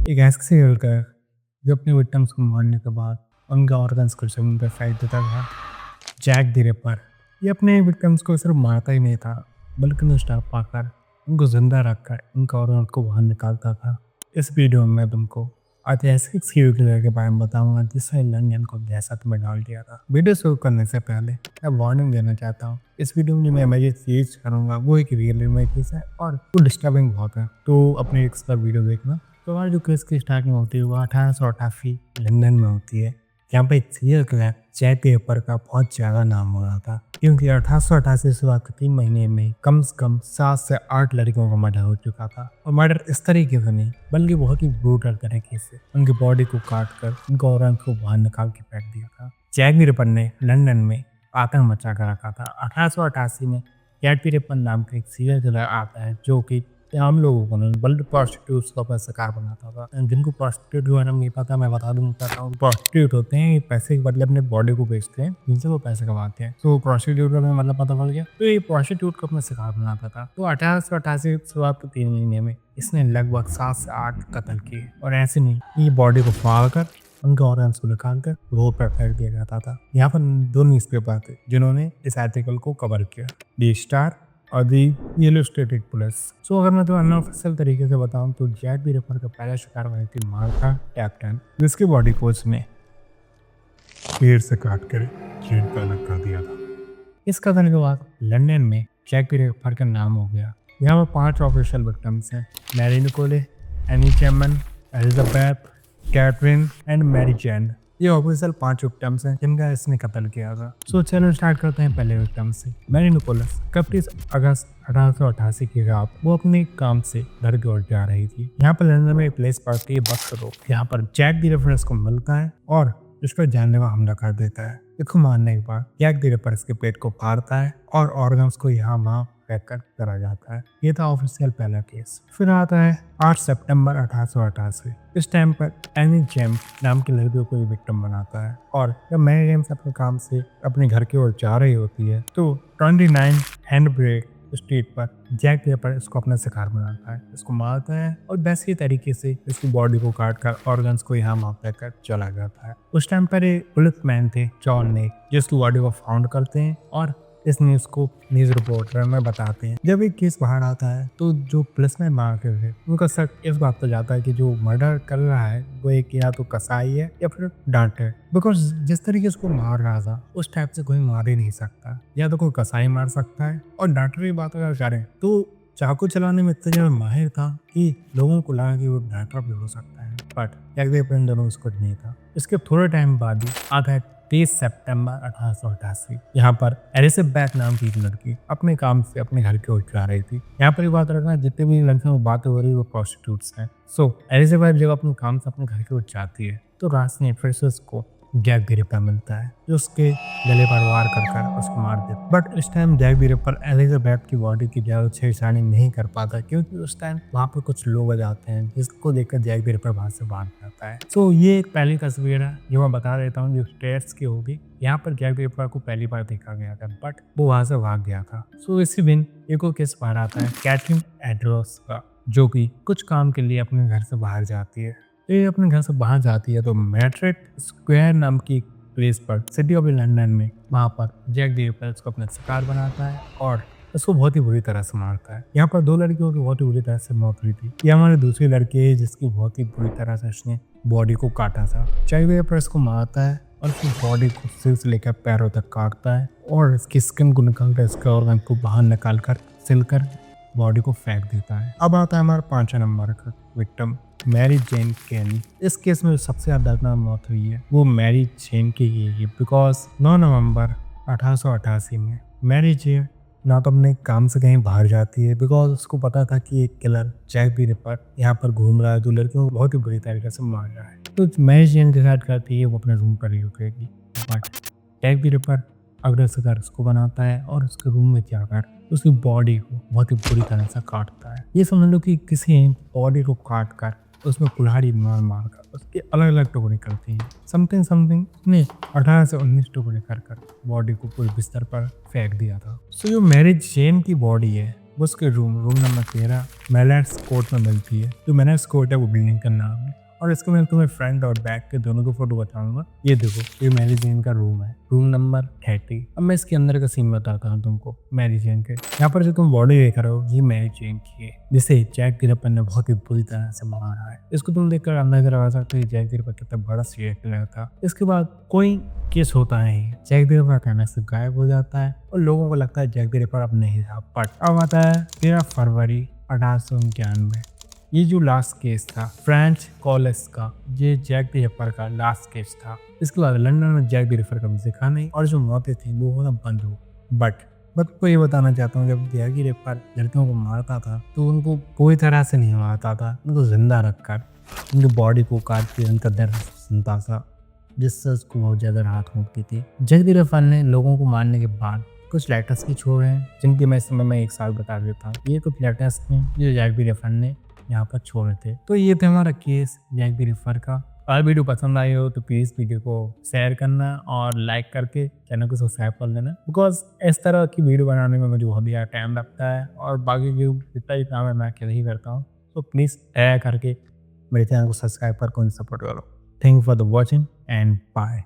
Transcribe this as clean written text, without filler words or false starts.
एक ऐसा serial killer जो अपने विक्टिम्स को मारने के बाद उनका ऑर्गन्स को जमीन पर फेंक देता था। जैक द रिपर ये अपने विक्टिम्स को सिर्फ मारता ही नहीं था, बल्कि उन्हें पाकर उनको जिंदा रखकर उनका ऑर्गन को बाहर निकालता था। इस वीडियो में मैं तुमको ऐतिहासिक सीरियल किलर के बारे में बताऊंगा जिसने लंदन को दहशत में डाल दिया था। वीडियो शुरू करने से पहले मैं वार्निंग देना चाहता हूँ, इस वीडियो में मैं इमेजेस यूज करूंगा वो एक रियल इमेजेस है और वो डिस्टर्बिंग बहुत है, तो अपने रिस्क पर वीडियो देखना। तो हमारी जो केस की स्टार्टिंग होती है वो 1888 लंदन में होती है। यहाँ पे एक serial killer Jack the Ripper का बहुत ज़्यादा नाम हो रहा था, क्योंकि 1888 से बाद के 3 महीने में कम से कम 7 से 8 लड़कियों का मर्डर हो चुका था। और मर्डर इस तरीके से नहीं, बल्कि बहुत ही ब्रूटल तरीके से उनकी बॉडी को काट कर उनका ऑर्गन को बाहर निकाल के फेंक दिया था। जैक द रिपर ने लंदन में आतंक मचा कर रखा था। 1888 में जैक द रिपर नाम का एक सीरियल किलर आता है जो कि आम लोगों को नहीं बल्कि प्रोस्टिट्यूट्स को अपना शिकार बनाता था। जिनको प्रोस्टिट्यूट के बारे में नहीं पता, मैं बता दूँ चाहता हूँ। प्रोस्टिट्यूट होते हैं पैसे के बदले अपने बॉडी को बेचते हैं, जिनसे वो पैसे कमाते हैं। तो प्रोस्टिट्यूट का मतलब पता चल गया, तो ये प्रोस्टिट्यूट को अपना शिकार बनाता था। तो 1888 के बाद 3 महीने में इसने लगभग 7 से 8 कत्ल किए। और ऐसे नहीं, ये बॉडी को फाड़ कर उनके ऑर्गन्स को निकाल कर रोड पर फेंक दिया जाता था। यहाँ पर 2 न्यूज़पेपर थे जिन्होंने इस आर्टिकल को कवर किया, द स्टार और दी इलस्ट्रेटेड पुलिस। सो अगर मैं तो अनऑफिशियल तरीके से बताऊं तो जैक द रिपर का पहला शिकार हुआ थी मार्था टैप्टन, जिसकी बॉडी को उसने पेड़ से काट कर ट्रेन पर अलग कर दिया था। इस कथन के बाद लंदन में जैक द रिपर का नाम हो गया। यहाँ पर 5 ऑफिशियल विक्टिम्स हैं, Mary Nichols, Annie Chapman, Elizabeth, Catherine and Mary Jane. ये ऑफिशियल 5 विक्टिम्स हैं जिनका इसने कत्ल किया था। सो चलो स्टार्ट करते हैं पहले विक्टिम से, मैरी निकोलस। 31 अगस्त 1888 की रात वो अपने काम से घर की ओर जा रही थी। यहाँ पर लंदन में प्लेस पड़ती है बक्स रोड। यहाँ पर जैक द रिपर को मिलता है और उस पर जानलेवा हमला कर देता है। इसको मारने के बाद जैक द रिपर इसके पेट को फाड़ता है और ऑर्गन्स को यहाँ वहाँ फेंक कर करा जाता है। ये था ऑफिशियल पहला केस। फिर आता है 8 सितंबर 1888। इस टाइम पर एनी जेम्स नाम की लड़कियों को विक्टिम बनाता है। और जब मैरी जेम्स अपने काम से अपने घर की ओर जा रही होती है तो 29 हैंडब्रेक स्ट्रीट पर जैक द रिपर इसको अपना शिकार बनाता है, इसको मारता है और वैसे ही तरीके से इसकी बॉडी को काट कर ऑर्गन्स को यहाँ वहाँ फेंक कर चला जाता है। उस टाइम पर एक पुलिसमैन थे जॉन ने, जिसकी बॉडी को फाउंड करते हैं और इस न्यूज़ को न्यूज़ रिपोर्टर में बताते हैं। जब एक केस बाहर आता है तो जो पुलिसमैन मार के थे उनका शक इस बात पर जाता है कि जो मर्डर कर रहा है वो एक या तो कसाई है या फिर डांट है, बिकॉज जिस तरीके से मार रहा था उस टाइप से कोई मार ही नहीं सकता। या तो कोई कसाई मार सकता है, और डांटर की बात अगर करें तो चाकू चलाने में इतना ज़्यादा माहिर था कि लोगों को लगा कि वो डांटर भी हो सकता है, बट जैक द रिपर दोनों उसको नहीं था। इसके थोड़े टाइम बाद ही आता है 30 सितंबर 1888। यहाँ पर एलिजाबेथ नाम की एक लड़की अपने काम से अपने घर की ओर जा रही थी। यहाँ पर बात रखना, जितने भी लड़कियों में बातें हो रही है वो प्रोस्टिट्यूट्स हैं। सो एलिजाबेथ जब अपने काम से अपने घर की ओर जाती है तो रास्ते में फिर से उसको जैक द रिपर मिलता है, जो उसके गले पर वार कर उसको मार देता। बट इस time Jack the Ripper Elizabeth की बॉडी की ज़्यादा छेड़छाड़ी नहीं कर पाता, क्योंकि उस टाइम वहाँ पर कुछ लोग आ जाते हैं जिसको देखकर जैक द रिपर वहाँ से भाग जाता है। सो ये एक पहली तस्वीर है जो मैं बता देता हूँ, जो स्टेट्स की होगी। यहाँ पर जैक द रिपर को पहली बार देखा गया था, बट वो वहाँ से भाग गया था। सो इसी दिन एक और केस बाहर आता है कैथरीन एड्रोस का, जो कि कुछ काम के लिए अपने घर से बाहर जाती है। ये अपने घर से बाहर जाती है तो मैट्रिक स्क्वायर नाम की प्लेस पर सिटी ऑफ लंदन में वहाँ पर जैक द रिपर को अपना शिकार बनाता है और उसको बहुत ही बुरी तरह से मारता है। यहाँ पर 2 लड़कियों की बहुत ही बुरी तरह से मौत हुई थी। ये हमारी दूसरी लड़की है जिसकी बहुत ही बुरी तरह से उसने बॉडी को काटा था। जैक द रिपर इसको मारता है और उसकी बॉडी को सिर से लेकर पैरों तक काटता है और इसकी स्किन को निकाल कर इसके ऑर्गन को बाहर निकाल कर सिलकर बॉडी को फेंक देता है। अब आता है हमारा 5 नंबर का विक्टिम, मैरी जेन केनी। इस केस में सबसे ज़्यादा दर्दनाक मौत हुई है वो मैरी जेन की ही है, बिकॉज 9 नवंबर 1888 में मैरी जेन ना तो अपने काम से कहीं बाहर जाती है, बिकॉज उसको पता था कि एक किलर जैक द रिपर यहाँ पर घूम रहा है, जो लड़कियों को बहुत ही बुरी तरीके से मार रहा है। तो मैरी जेन डिसाइड करती है वो अपने रूम पर ही रुकेगी, बट जैक द रिपर अगले शिकार उसको बनाता है और उसके रूम में जाकर उसकी बॉडी को बहुत ही बुरी तरह से काटता है। ये समझ लो कि किसी बॉडी को काट कर उसमें कुल्हाड़ी मार मार कर उसके अलग अलग टुकड़े करती हैं। समथिंग ने 18 से 19 टुकड़े कर बॉडी को पूरे बिस्तर पर फेंक दिया था। सो जो मैरी जेन की बॉडी है वो उसके रूम नंबर 13 मैलर्स कोर्ट में मिलती है। जो मैलर्स कोर्ट है वो बिल्डिंग का नाम है। और इसको मैं तुम्हें फ्रंट और बैक के दोनों को फोटो बताऊंगा। ये देखो, ये मैरी जेन का रूम है, रूम नंबर 30। अब मैं इसके अंदर का सीन बताता हूँ तुमको मैरी जेन के। यहाँ पर जो तुम बॉडी देख रहे हो ये मैरी जेन की है, जिसे जैक द रिपर ने बहुत ही बुरी तरह से मारा है। इसको तुम देखकर अंदर करवा सकते हो जैक द रिपर कितना बड़ा सीरियल किलर था। इसके बाद कोई केस होता है, जैक द रिपर अचानक से गायब हो जाता है और लोगों को लगता है जैक द रिपर अब नहीं था। बट अब आता है 13 फरवरी 1891। ये जो लास्ट केस था फ्रेंच कॉलेज का, ये जैक द रिपर का लास्ट केस था। इसके बाद लंदन में जैक द रिपर कभी दिखा नहीं और जो मौतें थी वो होना बंद हो। बट को ये बताना चाहता हूँ, जब जैक द रिपर लड़कियों को मारता था तो उनको कोई तरह से नहीं मारता था, उनको जिंदा रखकर उनकी बॉडी को काट के उनका दर्द सुनता था, जिससे उसको बहुत ज़्यादा राहत मिलती थी। जैक द रिपर ने लोगों को मारने के बाद कुछ लेटर्स भी छोड़े हैं, जिनकी मैं इस समय में एक साल बता देता हूँ। ये कुछ लेटर्स थे जो जैक द रिपर ने यहाँ पर छोड़े थे। तो ये थे हमारा केस जैक द रिपर का। अगर वीडियो पसंद आई हो तो प्लीज़ वीडियो को शेयर करना और लाइक करके चैनल को सब्सक्राइब कर लेना, बिकॉज इस तरह की वीडियो बनाने में मुझे बहुत ज़्यादा टाइम लगता है और बाकी जो जितना भी काम है मैं अकेले ही करता हूँ। तो प्लीज़ दया करके मेरे चैनल को सब्सक्राइब कर सपोर्ट करो। Thank you for the watching and bye.